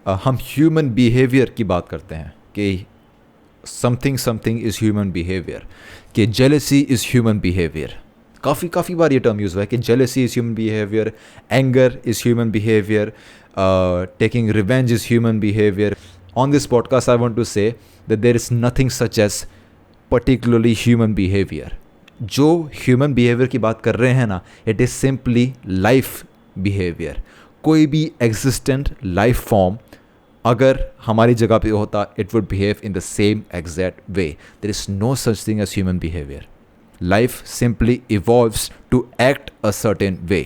हम human behaviour की बात करते हैं कि समथिंग इज़ ह्यूमन बिहेवियर, कि जेलेसी इज़ ह्यूमन बिहेवियर। काफ़ी बार ये टर्म यूज़ हुआ है कि jealousy is human behaviour, anger is human behaviour, taking revenge is human behavior. On this podcast, I want to say that there is nothing such as particularly human behavior. जो human behavior की बात कर रहे हैं ना, it is simply life behavior. कोई भी existent life form अगर हमारी जगह पे होता, it would behave in the same exact way. There is no such thing as human behavior. Life simply evolves to act a certain way.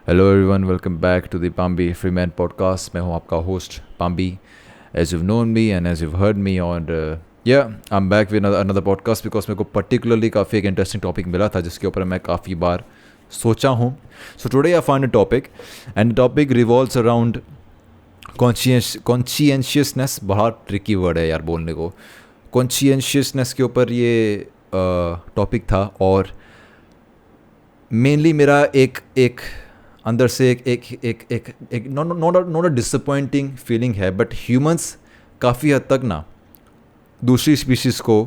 Hello everyone, welcome back to the Pambi Freeman podcast. मैं हूं आपका host Pambi, as you known me and as you heard me on या I am back with another podcast because मेरे को particularly काफ़ी एक interesting topic मिला था जिसके ऊपर मैं काफ़ी बार सोचा हूं। So today I find a topic and topic revolves around consciousness. बहुत ट्रिकी वर्ड है यार बोलने को। कॉन्शियसनेस के ऊपर ये टॉपिक था और मेनली मेरा एक अंदर से एक नॉट अ डिसअपॉइंटिंग फीलिंग है, बट ह्यूमंस काफ़ी हद तक ना दूसरी स्पीशीज़ को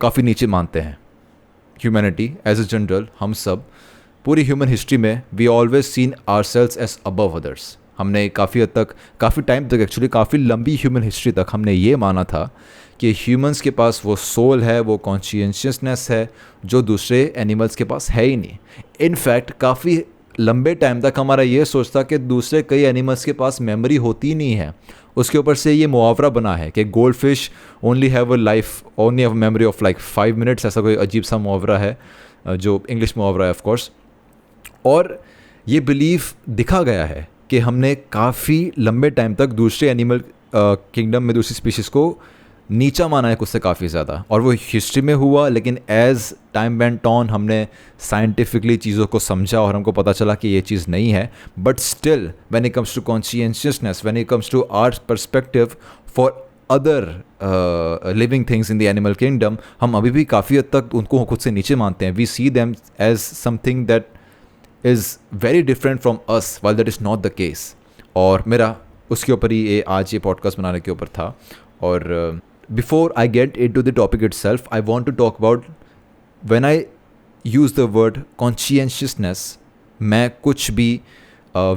काफ़ी नीचे मानते हैं। ह्यूमैनिटी एज ए जनरल, हम सब पूरी ह्यूमन हिस्ट्री में we always seen ourselves as above others. हमने काफ़ी हद तक, काफ़ी टाइम तक, एक्चुअली काफ़ी लंबी ह्यूमन हिस्ट्री तक हमने ये माना था कि ह्यूमंस के पास वो सोल है, वो कॉन्शियसनेस है जो दूसरे एनिमल्स के पास है ही नहीं। इनफैक्ट काफ़ी लंबे टाइम तक हमारा ये सोच था कि दूसरे कई एनिमल्स के पास मेमोरी होती नहीं है। उसके ऊपर से ये मुहावरा बना है कि gold fish only have a memory of like 5 minutes. ऐसा कोई अजीब सा मुहावरा है जो इंग्लिश मुहावरा है ऑफ कोर्स। और ये बिलीफ दिखा गया है कि हमने काफ़ी लंबे टाइम तक दूसरे एनिमल किंगडम में दूसरी स्पीशीज़ को नीचा माना है उससे काफ़ी ज़्यादा, और वो हिस्ट्री में हुआ। लेकिन एज़ टाइम वेंट ऑन हमने साइंटिफिकली चीज़ों को समझा और हमको पता चला कि ये चीज़ नहीं है। But still when it comes to consciousness, when it comes to our perspective for other living things in the animal kingdom, हम अभी भी काफ़ी हद तक उनको खुद से नीचे मानते हैं। We see them as something that is very different from us, while that is not the case. और मेरा उसके ऊपर ही आज ये पॉडकास्ट बनाने के ऊपर था। और before I get into the topic itself, I want to talk about when I use the word conscientiousness, मैं कुछ भी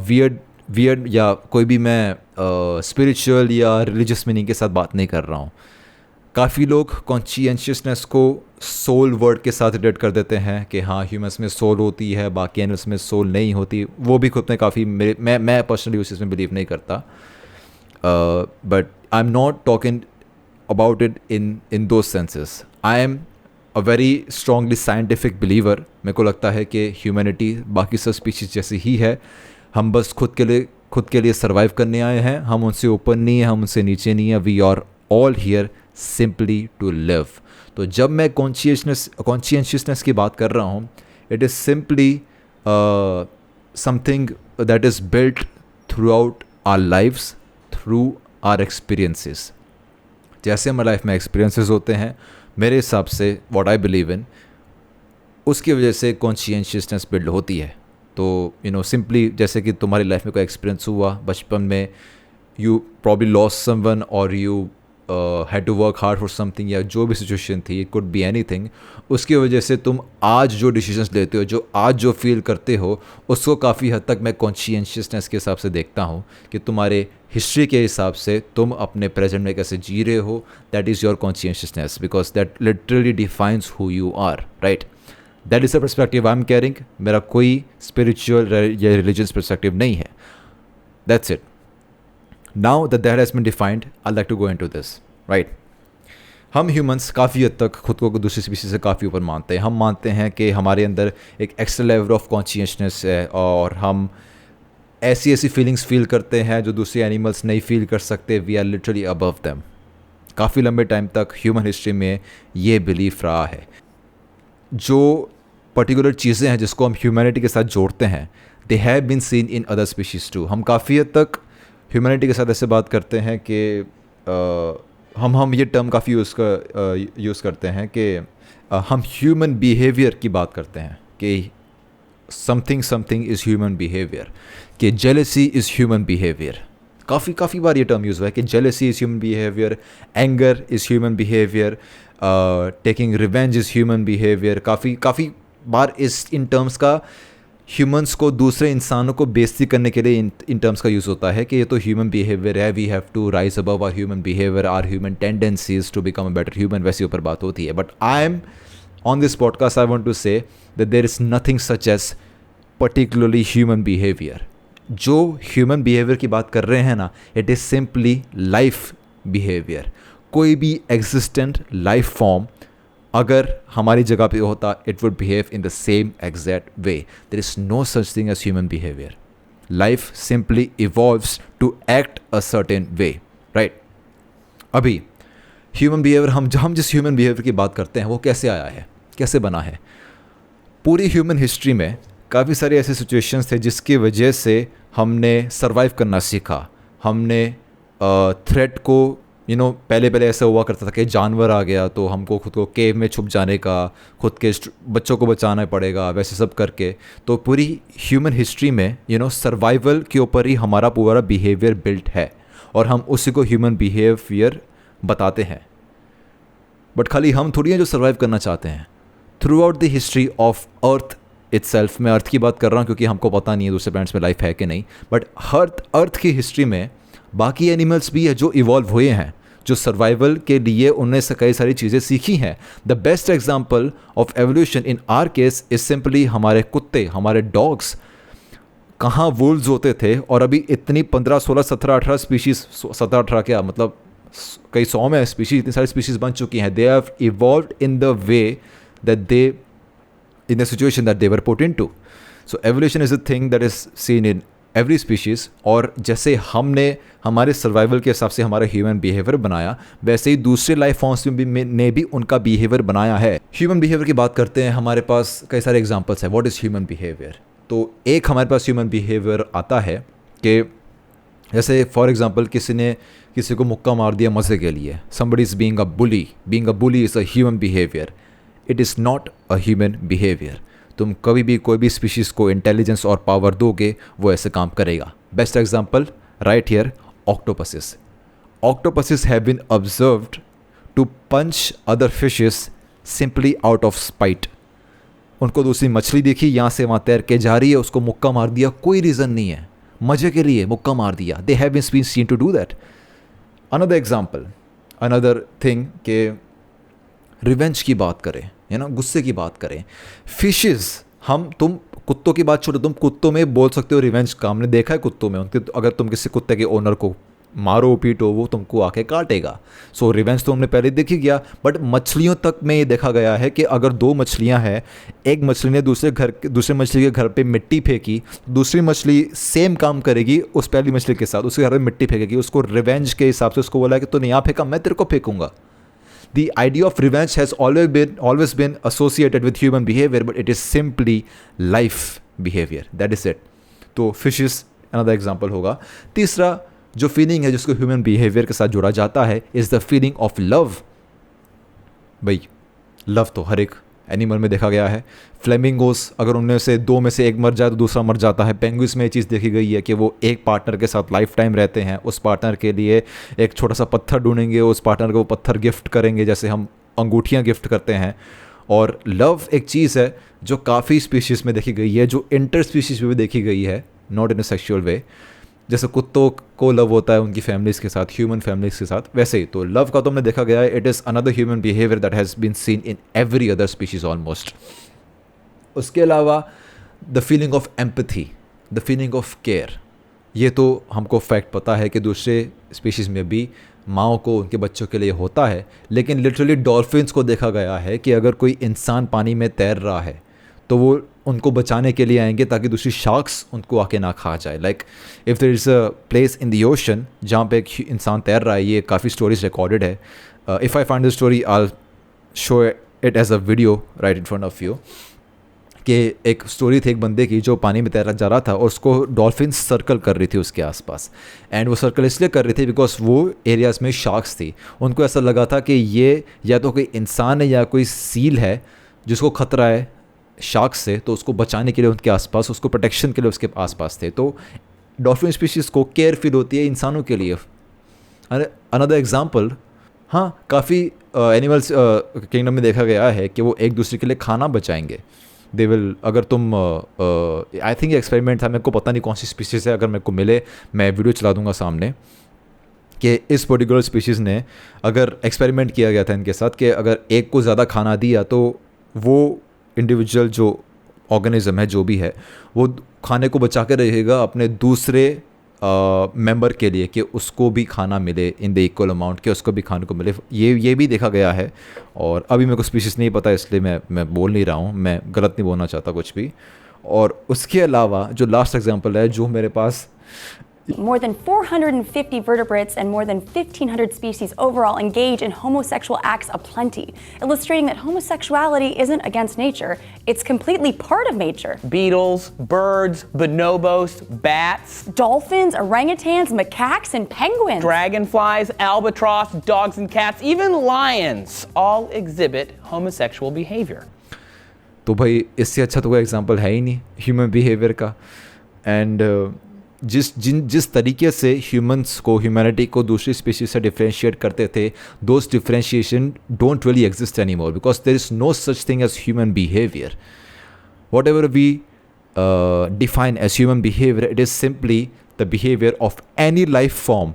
weird या कोई भी मैं spiritual या religious meaning के साथ बात नहीं कर रहा हूँ। काफ़ी लोग conscientiousness को soul word के साथ रिलेट कर देते हैं कि हाँ ह्यूमंस में सोल होती है, बाकी एनिमल्स में सोल नहीं होती। वो भी खुद में काफ़ी मैं पर्सनली उस चीज़ में बिलीव नहीं करता। But I am not talking about it in those senses. I am a very strongly scientific believer. मेरे को लगता है कि ह्यूमैनिटी बाकी सब स्पीशीज़ जैसी ही है। हम बस खुद के लिए सर्वाइव करने आए हैं। हम उनसे ऊपर नहीं है, हम उनसे नीचे नहीं है। We are all here simply to live. तो जब मैं कॉन्शियसनेस की बात कर रहा हूँ, it is simply something that is built throughout our lives, through our experiences. जैसे हमारे लाइफ में एक्सपीरियंसेस होते हैं, मेरे हिसाब से व्हाट आई बिलीव इन, उसकी वजह से कॉन्शियसनेस बिल्ड होती है। तो सिंपली जैसे कि तुम्हारी लाइफ में कोई एक्सपीरियंस हुआ बचपन में, यू प्रॉब्ली लॉस्ट समवन और you had to work hard for something, या जो भी सिचुएशन थी, इट कुड बी एनीथिंग। उसकी वजह से तुम आज जो डिसीजंस लेते हो, जो आज जो फील करते हो, उसको काफ़ी हद तक मैं कॉन्शियसनेस के हिसाब से देखता हूँ कि तुम्हारे हिस्ट्री के हिसाब से तुम अपने प्रेजेंट में कैसे जी रहे हो। That is your consciousness because that literally defines who you are, right. That is the perspective I am caring. मेरा कोई स्पिरिचुअल या रिलीजियस पर्सपेक्टिव नहीं है। That's it. Now that has been defined, I'd like to go into this, right? हम humans काफ़ी हद तक खुद को दूसरी स्पीशीज़ से काफ़ी ऊपर मानते हैं। हम मानते हैं कि हमारे अंदर एक एक्स्ट्रा लेवल ऑफ कॉन्शियसनेस है और हम ऐसी फीलिंग्स फील करते हैं जो दूसरे एनिमल्स नहीं फील कर सकते। We are literally above them. काफ़ी लंबे टाइम तक ह्यूमन हिस्ट्री में ये बिलीफ रहा है। जो पर्टिकुलर चीज़ें हैं जिसको हम ह्यूमैनिटी के साथ जोड़ते हैं, they have been seen in other species too. हम काफ़ी हद तक ह्यूमैनिटी के साथ ऐसे बात करते हैं कि हम ये टर्म काफ़ी यूज़ करते हैं कि हम ह्यूमन बिहेवियर की बात करते हैं कि समथिंग इज़ ह्यूमन बिहेवियर, कि जेलसी इज़ ह्यूमन बिहेवियर. काफ़ी बार ये टर्म यूज़ हुआ है कि jealousy is human behaviour, anger is human behaviour, taking revenge is human behaviour. काफ़ी बार इन टर्म्स का ह्यूमंस को दूसरे इंसानों को बेइज्जती करने के लिए इन टर्म्स का यूज़ होता है कि ये तो ह्यूमन बिहेवियर है, we have to rise above our human behaviour, our human tendencies to become a better human, वैसे ऊपर बात होती है. But I am on this podcast I want to say that there is nothing such as particularly human behaviour. जो human behaviour की बात कर रहे हैं ना, it is simply life behaviour. कोई भी एग्जिस्टेंट लाइफ फॉर्म अगर हमारी जगह पे होता, it would behave in the same exact way. There is no such thing as human behaviour. Life simply evolves to act a certain way, right. अभी human behaviour, हम जिस ह्यूमन बिहेवियर की बात करते हैं वो कैसे आया है, कैसे बना है. पूरी ह्यूमन हिस्ट्री में काफ़ी सारे ऐसे सिचुएशंस थे जिसकी वजह से हमने सर्वाइव करना सीखा. हमने थ्रेट को पहले ऐसा हुआ करता था कि जानवर आ गया तो हमको खुद को केव में छुप जाने का, खुद के बच्चों को बचाना पड़ेगा, वैसे सब करके. तो पूरी ह्यूमन हिस्ट्री में सर्वाइवल के ऊपर ही हमारा पूरा बिहेवियर बिल्ट है और हम उसी को ह्यूमन बिहेवियर बताते हैं. बट खाली हम थोड़ी हैं जो सर्वाइव करना चाहते हैं. Through out the history of earth itself, मैं अर्थ की बात कर रहा हूँ क्योंकि हमको पता नहीं है दूसरे प्लैनेट्स में लाइफ है कि नहीं, बट अर्थ की हिस्ट्री में बाकी एनिमल्स भी है जो इवॉल्व हुए हैं, जो सर्वाइवल के लिए उनने से कई सारी चीज़ें सीखी हैं. The best example of evolution in are case is simply हमारे कुत्ते, हमारे डॉग्स. कहाँ वुल्व्स होते थे और अभी इतनी 15, 16, 17, 18 स्पीशीज़, 17, 18 क्या मतलब कई 100 में स्पीशीज़, इतनी सारी स्पीशीज़ बन चुकी हैं. They have evolved in the way that they, in the situation that they were put into. So evolution is a thing that is seen in every species. और जैसे हमने हमारे सर्वाइवल के हिसाब से हमारा ह्यूमन बिहेवियर बनाया, वैसे ही दूसरे लाइफ फॉर्म्स ने भी उनका बिहेवियर बनाया है. ह्यूमन बिहेवियर की बात करते हैं, हमारे पास कई सारे एग्जांपल्स हैं. What is human behaviour? तो एक हमारे पास ह्यूमन बिहेवियर आता है कि जैसे फॉर एग्जांपल किसी ने किसी को मुक्का मार दिया मज़े के लिए. somebody is being a bully. being a bully is a human behavior. It is not a human behaviour. तुम कभी भी कोई भी स्पीशीज़ को इंटेलिजेंस और पावर दोगे, वो ऐसे काम करेगा. Best example right here, octopuses. Octopuses have been observed to punch other fishes simply out of spite. उनको दूसरी मछली देखी, यहाँ से वहाँ तैर के जा रही है, उसको मुक्का मार दिया, कोई रीज़न नहीं है, मज़े के लिए मुक्का मार दिया. They have been seen to do that. Another example, another thing के रिवेंज की बात करें, है ना, गुस्से की बात करें. फिशेस, तुम कुत्तों की बात छोड़ो, तुम कुत्तों में बोल सकते हो रिवेंज का. हमने देखा है कुत्तों में, उनके अगर तुम किसी कुत्ते के ओनर को मारो पीटो, वो तुमको आके काटेगा. सो रिवेंज तो हमने पहले देख ही गया. बट मछलियों तक में ये देखा गया है कि अगर 2 मछलियां हैं, एक मछली ने दूसरे मछली के घर पे मिट्टी फेंकी, दूसरी मछली सेम काम करेगी उस पहली मछली के साथ, उसके घर में मिट्टी फेंकेगी. उसको रिवेंज के हिसाब से उसको बोला कि तूने यहाँ फेंका, मैं तेरे को फेंकूंगा. The idea of revenge has always been associated with human behavior, but it is simply life behavior. That is it. तो fishes another example होगा. तीसरा जो फीलिंग है जिसको ह्यूमन बिहेवियर के साथ जोड़ा जाता है is the feeling of love. भाई लव तो हर एक एनिमल में देखा गया है. फ्लेमिंगोस, अगर उनमें से 2 में से एक मर जाए तो दूसरा मर जाता है. पेंगुइन्स में ये चीज़ देखी गई है कि वो एक पार्टनर के साथ लाइफ टाइम रहते हैं. उस पार्टनर के लिए एक छोटा सा पत्थर ढूंढेंगे, उस पार्टनर को वो पत्थर गिफ्ट करेंगे, जैसे हम अंगूठियाँ गिफ्ट करते हैं. और लव एक चीज़ है जो काफ़ी स्पीशीज़ में देखी गई है, जो इंटर स्पीशीज़ में भी देखी गई है, नॉट इन अ सेक्शुअल वे. जैसे कुत्तों को लव होता है उनकी फैमिलीज़ के साथ, ह्यूमन फैमिलीज़ के साथ, वैसे ही तो लव का तो हमने देखा गया है. It is another human behaviour that has been seen in every other species almost. उसके अलावा the feeling of empathy, the feeling of care, ये तो हमको फैक्ट पता है कि दूसरे स्पीशीज़ में भी माओ को उनके बच्चों के लिए होता है. लेकिन लिटरली डॉल्फिन्स को देखा गया है कि अगर कोई इंसान पानी में तैर रहा है तो वो उनको बचाने के लिए आएंगे ताकि दूसरी शार्क्स उनको आके ना खा जाए. Like if there is a place in the ocean जहाँ पे एक इंसान तैर रहा है, ये काफ़ी स्टोरीज रिकॉर्डेड है. If I find the story I show it as a video right in front of you. कि एक स्टोरी थी एक बंदे की जो पानी में तैरा जा रहा था और उसको डॉल्फिन्स सर्कल कर रही थी उसके आसपास. एंड वो सर्कल इसलिए कर रही थी बिकॉज वो एरियाज़ में शार्क्स थी. उनको ऐसा लगा था कि ये या तो कोई इंसान है या कोई सील है जिसको खतरा है शार्क से, तो उसको बचाने के लिए उनके आसपास, उसको प्रोटेक्शन के लिए उसके आसपास थे. तो डॉल्फिन स्पीशीज़ को केयर फील होती है इंसानों के लिए. अनदर एग्जाम्पल, हाँ, काफ़ी एनिमल्स किंगडम में देखा गया है कि वो एक दूसरे के लिए खाना बचाएंगे. दे विल, अगर तुम आई थिंक एक्सपेरिमेंट था, मेरे को पता नहीं कौन सी स्पीशीज़ है, अगर मेरे को मिले मैं वीडियो चला दूंगा सामने, कि इस पर्टिकुलर स्पीशीज़ ने, अगर एक्सपेरिमेंट किया गया था इनके साथ कि अगर एक को ज़्यादा खाना दिया तो वो इंडिविजुअल जो ऑर्गेनिज्म है, जो भी है, वो खाने को बचा कर रहेगा अपने दूसरे मेंबर के लिए, कि उसको भी खाना मिले इन द इक्वल अमाउंट, कि उसको भी खाने को मिले. ये भी देखा गया है. और अभी मेरे को स्पीशीज़ नहीं पता, इसलिए मैं बोल नहीं रहा हूँ, मैं गलत नहीं बोलना चाहता कुछ भी. और उसके अलावा जो लास्ट एग्जांपल है जो मेरे पास, More than 450 vertebrates and more than 1,500 species overall engage in homosexual acts aplenty, illustrating that homosexuality isn't against nature, it's completely part of nature. Beetles, birds, bonobos, bats, Dolphins, orangutans, macaques, and penguins. dragonflies, albatross, dogs and cats, even lions all exhibit homosexual behavior. तो भाई इससे अच्छा तो कोई example है ही नहीं human behaviour का. And जिस तरीके से ह्यूमंस को, ह्यूमैनिटी को दूसरी स्पीशीज से डिफ्रेंशिएट करते थे, those differentiation don't really exist any more, because there is no such thing as human behaviour. Whatever we define as human behaviour, it is simply the behaviour of any life form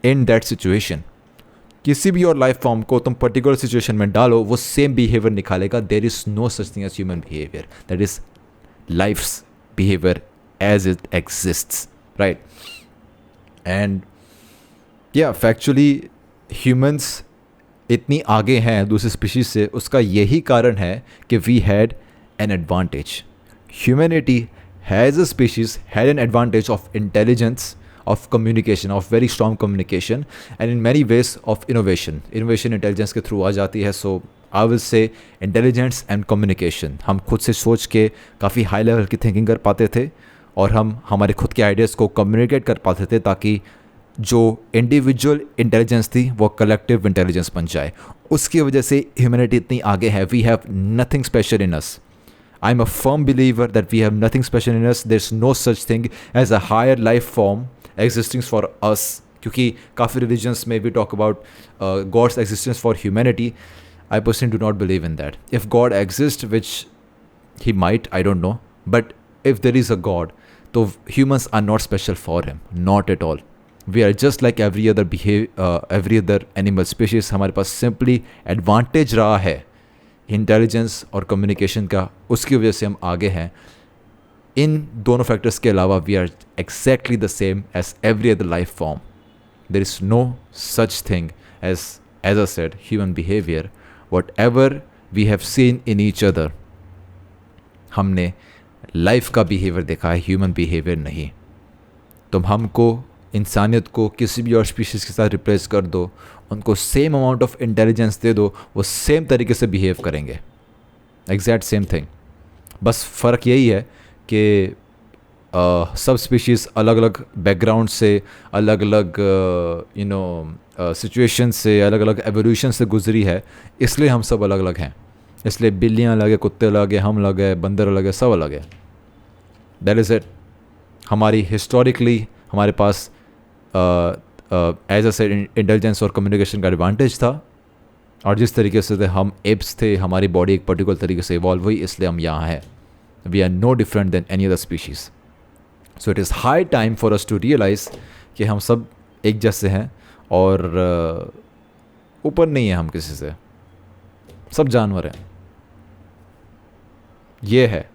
in that situation. किसी भी और life form को तुम particular situation में डालो, वो same behaviour निकालेगा. There is no such thing as human behaviour, that is life's behaviour as it exists, right? And yeah, factually humans इतनी आगे हैं दूसरी स्पीशीज से, उसका यही कारण है कि we had an advantage. Humanity has a species had an advantage of intelligence, of communication, of very strong communication, and in many ways of innovation. Innovation intelligence के थ्रू आ जाती है. So I will say intelligence and communication. हम खुद से सोच के काफ़ी high level की थिंकिंग कर पाते थे, और हम हमारे खुद के आइडियाज़ को कम्युनिकेट कर पाते थे, ताकि जो इंडिविजुअल इंटेलिजेंस थी वो कलेक्टिव इंटेलिजेंस बन जाए. उसकी वजह से ह्यूमैनिटी इतनी आगे है. We have nothing special in us. I am a firm believer that we have nothing special in us. There is no such thing as a higher life form existing for us. क्योंकि काफ़ी religions में we talk about God's existence for humanity. I personally do not believe in that. If God exists, which he might, I don't know, but if there is a God, so humans are not special for him, not at all. We are just like every other animal species. हमारे पास simply advantage रहा है intelligence और communication का, उसकी वजह से हम आगे हैं. इन दोनों factors के अलावा we are exactly the same as every other life form. There is no such thing as I said, human behavior. Whatever we have seen in each other, हमने लाइफ का बिहेवियर देखा है, ह्यूमन बिहेवियर नहीं. तुम हमको, इंसानियत को किसी भी और स्पीशीज़ के साथ रिप्लेस कर दो, उनको सेम अमाउंट ऑफ इंटेलिजेंस दे दो, वो सेम तरीके से बिहेव करेंगे, एग्जैक्ट सेम थिंग. बस फ़र्क यही है कि सब स्पीशीज़ अलग अलग बैकग्राउंड से, अलग अलग सिचुएशन से, अलग अलग एवोल्यूशन से गुजरी है, इसलिए हम सब अलग अलग हैं. इसलिए बिल्लियाँ अलग है, कुत्ते अलग है, हम अलग है, बंदर अलग है, सब अलग है. That is it. हमारी हिस्टोरिकली हमारे पास एज अ सेड इंटेलिजेंस और कम्युनिकेशन का एडवांटेज था, और जिस तरीके से हम एप्स थे, हमारी बॉडी एक पर्टिकुलर तरीके से इवॉल्व हुई, इसलिए हम यहाँ हैं. We are no different than any other species. So it is high time for us to realise कि हम सब एक जैसे हैं, और ऊपर नहीं है हम किसी से, सब जानवर हैं. ये है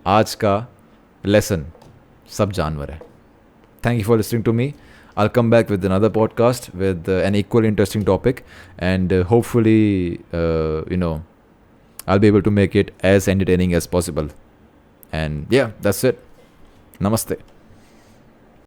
आज का लेसन, सब जानवर है. Thank you for listening to me. I'll come back with another podcast with an equally interesting topic, and hopefully I'll be able to make it as entertaining as possible. And yeah, that's it. Namaste.